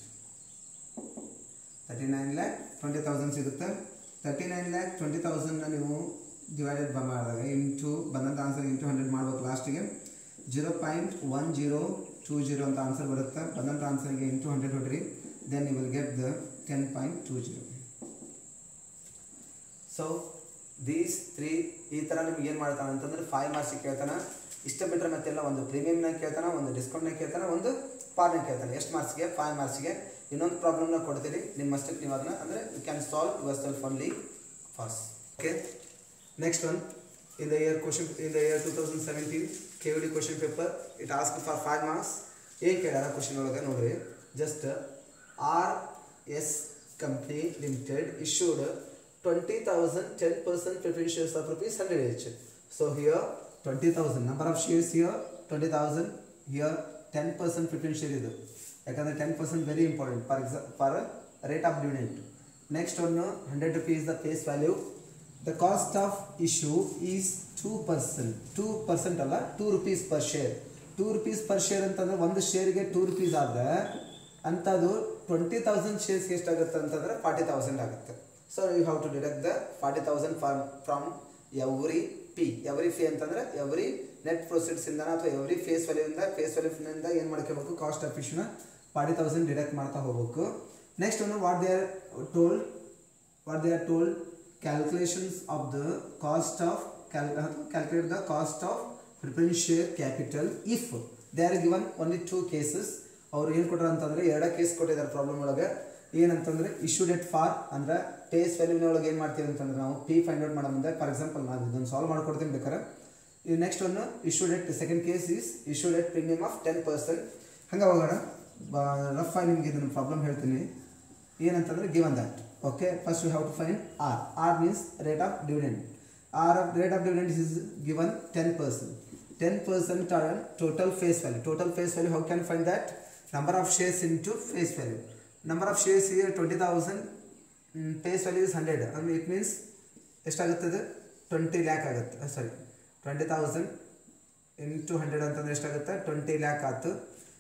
39,20,000 ಸಿಗುತ್ತೆ. 39,20,000 ನೀವು ಡಿವೈಡೆಡ್ ಮಾಡಿದಾಗ ಇಂಟು ಬಂದಂಥ ಆನ್ಸರ್ ಇಂಟು 100 ಮಾಡಬೇಕು. ಲಾಸ್ಟಿಗೆ 0.1020 ಅಂತ ಆನ್ಸರ್ ಬರುತ್ತೆ. ಬಂದಂಥ ಆನ್ಸರ್ಗೆ ಇಂಟು 100 ಹೊಡ್ರಿ, then you will get the 10.20. So these 3 ಈ ಥರ ನಿಮ್ಗೆ ಏನು ಮಾಡ್ತಾನೆ ಅಂತಂದ್ರೆ 5 ಮಾರ್ಕ್ಸಿಗೆ ಕೇಳ್ತಾನೆ. ಇಷ್ಟ ಬಿಟ್ಟರೆ ಮತ್ತೆಲ್ಲ ಒಂದು ಪ್ರೀಮಿಯಮ್ನ ಕೇಳ್ತಾನೆ, ಒಂದು ಡಿಸ್ಕೌಂಟ್ನ ಕೇಳ್ತಾನೆ, ಒಂದು ಪಾರ್ನ ಕೇಳ್ತಾನೆ. ಎಷ್ಟು ಮಾರ್ಕ್ಸ್ಗೆ? 5 ಮಾರ್ಕ್ಸ್ಗೆ. ಇನ್ನೊಂದು ಪ್ರಾಬ್ಲಮ್ನ ಕೊಡ್ತೀರಿ, ನಿಮ್ಮಷ್ಟಕ್ಕೆ ನೀವು ಅದನ್ನ ಅಂದರೆ you can solve yourself only fast. Okay, next one. in the year 2017 KVD question paper, it asked for 5 marks. ಏನು ಕೇಳಾರ ಕ್ವಶನ್ ಒಳಗೆ ನೋಡ್ರಿ, just RS Company Limited issued 20,000 10% preference shares of rupees 100 each. So here 20,000 number of shares, here 20,000, here 10% preference share ಇದೆ. ಯಾಕಂದರೆ 10% very important for rate of dividend. Next one 100 rupees the face value. The cost of issue is 2%. 2% ಅಲ್ಲ, 2 rupees per share. 2 rupees per share ಅಂತಂದರೆ ಒಂದು ಶೇರ್ಗೆ 2 rupees ಆದರೆ ಅಂಥದ್ದು 20,000 ಶೇರ್ಸ್ಗೆ ಎಷ್ಟಾಗುತ್ತೆ ಅಂತಂದರೆ 40,000 ಆಗುತ್ತೆ. So you have to deduct the 40,000 from every P. Every ಫಿ ಅಂತಂದರೆ ಎವ್ರಿ ನೆಟ್ ಪ್ರೊಸೀಡ್ಸಿಂದ ಅಥವಾ ಎವ್ರಿ ಫೇಸ್ ವ್ಯಾಲ್ಯೂನಿಂದ ಏನು ಮಾಡ್ಕೋಬೇಕು, ಕಾಸ್ಟ್ ಆಫ್ ಇಶ್ಯೂನ 40,000 ಡಿಡಕ್ಟ್ ಮಾಡ್ತಾ ಹೋಗ್ಬೇಕು. ನೆಕ್ಸ್ಟ್ ಒಂದು what they are told calculations of the cost of calculate the cost of preference share capital if they are given only 2 cases. ಅವರು ಏನು ಕೊಟ್ಟರು ಅಂತಂದರೆ 2 ಕೇಸ್ ಕೊಟ್ಟಿದ್ದಾರೆ ಪ್ರಾಬ್ಲಮ್ ಒಳಗೆ. ಏನಂತಂದರೆ ಇಶ್ಯೂಡ್ ಎಟ್ ಫಾರ್ ಅಂದರೆ ಫೇಸ್ ವ್ಯಾಲ್ಯೂನ ಒಳಗೆ ಏನು ಮಾಡ್ತೀವಿ ಅಂತಂದ್ರೆ ನಾವು ಪಿ ಫೈಂಡ್ ಔಟ್ ಮಾಡೋ ಮುಂದೆ, ಫಾರ್ ಎಕ್ಸಾಂಪಲ್ ನಾನು ಇದನ್ನು ಸಾಲ್ವ್ ಮಾಡ್ಕೊಡ್ತೀನಿ ಬೇಕಾರೆ. ಈ ನೆಕ್ಸ್ಟ್ ಒಂದು issued at second case is issued at premium of 10%. ಹಂಗೆ ಹೋಗೋಣ, ರಫ್ ಆಗಿ ನಿಮಗೆ ಇದನ್ನು ಪ್ರಾಬ್ಲಮ್ ಹೇಳ್ತೀನಿ. ಏನಂತಂದರೆ given that. Okay, first you have to find R. R means rate of dividend. rate of dividend is given 10%. 10% are total face value. Total face value, how can you find that? Number of shares into face value. Number of shares here 20,000, face value is 100. And it means ಎಷ್ಟಾಗುತ್ತದೆ? 20 lakh ಆಗುತ್ತೆ. ಸಾರಿ, 20,000 into 100 ಅಂತಂದ್ರೆ ಎಷ್ಟಾಗುತ್ತೆ? 20 lakh ಆಯ್ತು.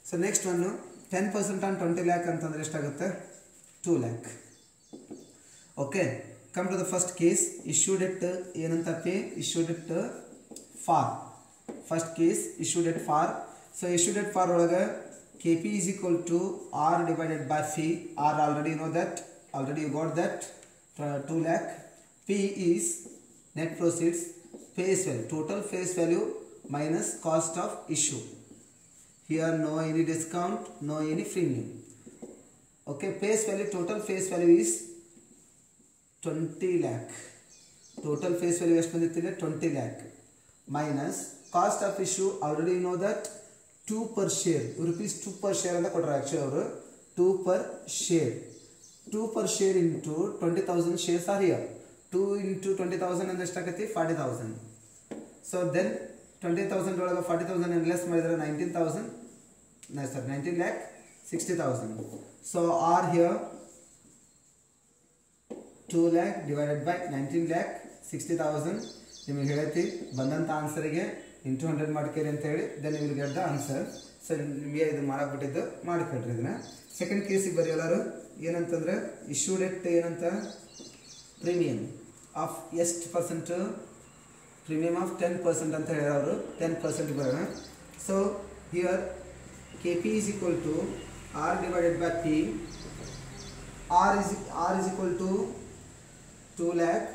So next one 10% on 20 lakh ಅಂತಂದ್ರೆ ಎಷ್ಟಾಗುತ್ತೆ? 2 lakh. Okay, come to the first case. Issued at ಏನಂತ pay? issued at far. First case issued at far. So issued at far ಒಳಗೆ KP is equal to R divided by fee. R already you know that, already you got that, 2 lakh. P is net proceeds, face value, total face value minus cost of issue. Here no any discount, no any premium. Okay, face value, total face value is 20 lakh. Total face value ಎಷ್ಟು ಬಂದಿತ್ತಿದೆ? 20 lakh minus cost of issue, already you know that 2 per share, rupees 2 per share ಅಂತ ಕೊಟ್ಟರೆ. ಆ್ಯಕ್ಚುಲಿ ಅವರು 2 per share. 2 per share into 20,000 shares are here. 2 into 20,000 and ಎಷ್ಟಾಗೈತಿ 40,000. So then 20,000 ಒಳಗೆ 40,000 and less ಮಾಡಿದ್ರೆ 19,000. No sir, 19,60,000. So R here 2 lakh divided by 19,60,000. ನಿಮಗೆ ಹೇಳೈತಿ ಬಂದಂಥ ಆನ್ಸರಿಗೆ ಇಂಟು 100 ಮಾಡ್ಕೇರಿ ಅಂತ ಹೇಳಿ then you will get the answer. So ನಿಮಗೆ ಇದು ಮಾಡಕ್ಬಿಟ್ಟಿದ್ದು ಮಾಡಿಕೊಟ್ರಿ ಇದನ್ನ. ಸೆಕೆಂಡ್ ಕೇಸಿಗೆ ಬರೀ ಎಲ್ಲರೂ ಏನಂತಂದ್ರೆ ಇಶ್ಯೂ ಡೇಟ್ ಏನಂತ ಪ್ರೀಮಿಯಂ ಆಫ್ ಎಷ್ಟು ಪರ್ಸೆಂಟ್ ಪ್ರೀಮಿಯಂ ಆಫ್ 10% ಅಂತ ಹೇಳೋರು 10% ಬರೋಣ. So here KP is equal to R divided by P. R is equal to 2 lakh.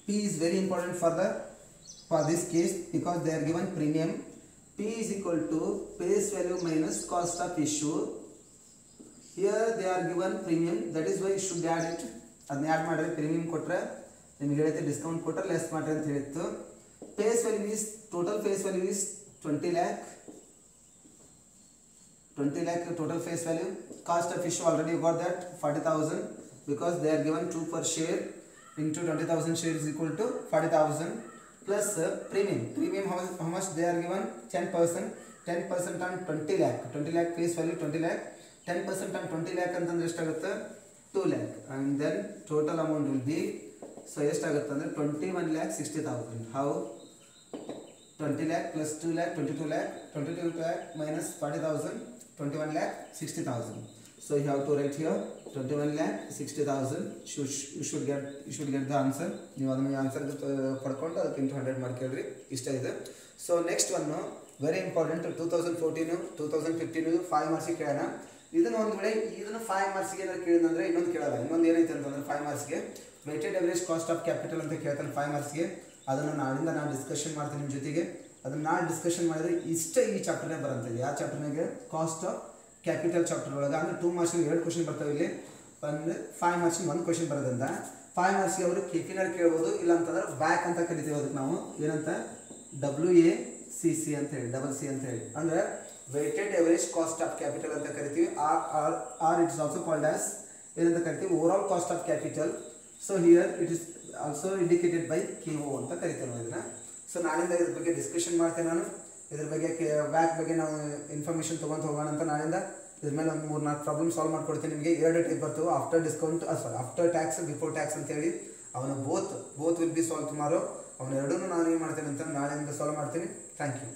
P is very important for this case because they are given premium. P is equal to face value minus cost of issue. Here they are given premium, that is why you should add it. ಅದನ್ನ ಆ್ಯಡ್ ಮಾಡಿದ್ರೆ ಪ್ರೀಮಿಯಂ ಕೊಟ್ಟರೆ ನಿಮಗೆ ಹೇಳುತ್ತೆ ಡಿಸ್ಕೌಂಟ್ ಕೊಟ್ಟರೆ ಲೆಸ್ ಮಾಡಿರಿ ಅಂತ ಹೇಳಿತ್ತು. Face value is total face value is 20 lakh. 20 lakh total face value. Cost of issue already you got that 40,000 because they are given 2 per share into 20,000 shares is equal to 40,000 plus premium. Premium how much they are given 10%. 10% on 20 lakh. 20 lakh face value 20 lakh. 10% on 20 lakh ಅಂತಂದ್ರೆ ಎಷ್ಟಾಗುತ್ತೆ 2 lakh and then total amount will be so ಎಷ್ಟಾಗುತ್ತೆ ಅಂದ್ರೆ 21,60,000. How 20 lakh plus 2 lakh 22 lakh 22 lakh minus 40,000 21,60,000. So you have to write here 21,60,000. You should get the answer. ನೀವು ಅದನ್ನ ಆನ್ಸರ್ ಪಡ್ಕೊಂಡು ಅದಕ್ಕೆ ಇಂಟು 100 ಮಾಡ್ಕೊಳ್ರಿ. ಇಷ್ಟ ಇದೆ. So next one very important 2014 2015 5 ಮಾರ್ಕ್ಸಿಗೆ ಕೇಳೋಣ. ಇದನ್ನ ಒಂದು ವೇಳೆ ಇದನ್ನು 5 ಮಾರ್ಕ್ಸಿಗೆ ಏನಾದ್ರು ಕೇಳಿದಂದ್ರೆ ಇನ್ನೊಂದು ಕೇಳಲ್ಲ. ಇನ್ನೊಂದು ಏನೈತೆ ಅಂತಂದ್ರೆ 5 ಮಾರ್ಕ್ಸ್ಗೆ weighted average cost of capital ಅಂತ ಕೇಳ್ತಾನೆ 5 ಮಾರ್ಕ್ಸ್ಗೆ. ಅದನ್ನು ನಾಳಿಂದ ನಾನು ಡಿಸ್ಕಷನ್ ಮಾಡ್ತೀನಿ ನಿಮ್ಮ ಜೊತೆಗೆ. ಅದನ್ನು ನಾಳೆ ಡಿಸ್ಕಷನ್ ಮಾಡಿದ್ರೆ ಇಷ್ಟ ಈ ಚಾಪ್ಟರ್ನೇ ಬರಂತದೆ. ಯಾವ ಚಾಪ್ಟರ್ನಾಗೆ ಕಾಸ್ಟ್ ಆಫ್ ಕ್ಯಾಪಿಟಲ್ ಚಾಪ್ಟರ್ ಒಳಗೆ ಅಂದ್ರೆ 2 ಮಾರ್ಕ್ಸ್ಗೆ 2 ಕ್ವಶನ್ ಬರ್ತಾವೆ. ಇಲ್ಲಿ ಅಂದರೆ 5 ಮಾರ್ಕ್ಸ್ಗೆ 1 ಕ್ವಶನ್ ಬರೋದ್ರಿಂದ 5 ಮಾರ್ಕ್ಸ್ಗೆ ಅವರು ಕೆಪಿನಾರ್ ಕೇಳ್ಬೋದು. ಇಲ್ಲ ಅಂತಂದ್ರೆ ಬ್ಯಾಕ್ ಅಂತ ಕರಿತೀವಿ ಅದಕ್ಕೆ ನಾವು ಏನಂತ WACC ಅಂತ ಹೇಳಿ ಡಬಲ್ ಸಿ ಅಂತ ಹೇಳಿ ಅಂದರೆ weighted average cost of capital ಅಂತ ಕರಿತೀವಿ. Or it is also called as ಏನಂತ ಕರಿತೀವಿ overall cost of capital. So here it is also indicated by KO ಅಂತ ಕರಿತೇವೆ ನಾವು ಇದನ್ನ. ಸೊ ನಾಳಿಂದ ಇದ್ರ ಬಗ್ಗೆ ಡಿಸ್ಕಷನ್ ಮಾಡ್ತೇನೆ ನಾನು. ಇದ್ರ ಬಗ್ಗೆ ಬ್ಯಾಕ್ ಬಗ್ಗೆ ನಾವು ಇನ್ಫಾರ್ಮೇಷನ್ ತೊಗೊಂಡು ಹೋಗೋಣ ಅಂತ ನಾಳಿಂದ ಇದ್ರ ಮೇಲೆ ಒಂದು 3-4 ಪ್ರಾಬ್ಲಮ್ ಸಾಲ್ವ್ ಮಾಡ್ಕೊಡ್ತೀನಿ ನಿಮಗೆ. 2 ಟೈಪ್ ಬರ್ತವೆ after discount after tax before tax ಅಂತೇಳಿ. ಅವನ both will be solve tomorrow. ಅವನ ಎರಡೂ ನಾನು ಏನು ಮಾಡ್ತೇನೆ ಅಂತ ನಾಳೆಯಿಂದ ಸಾಲ್ವ್ ಮಾಡ್ತೀನಿ. Thank you.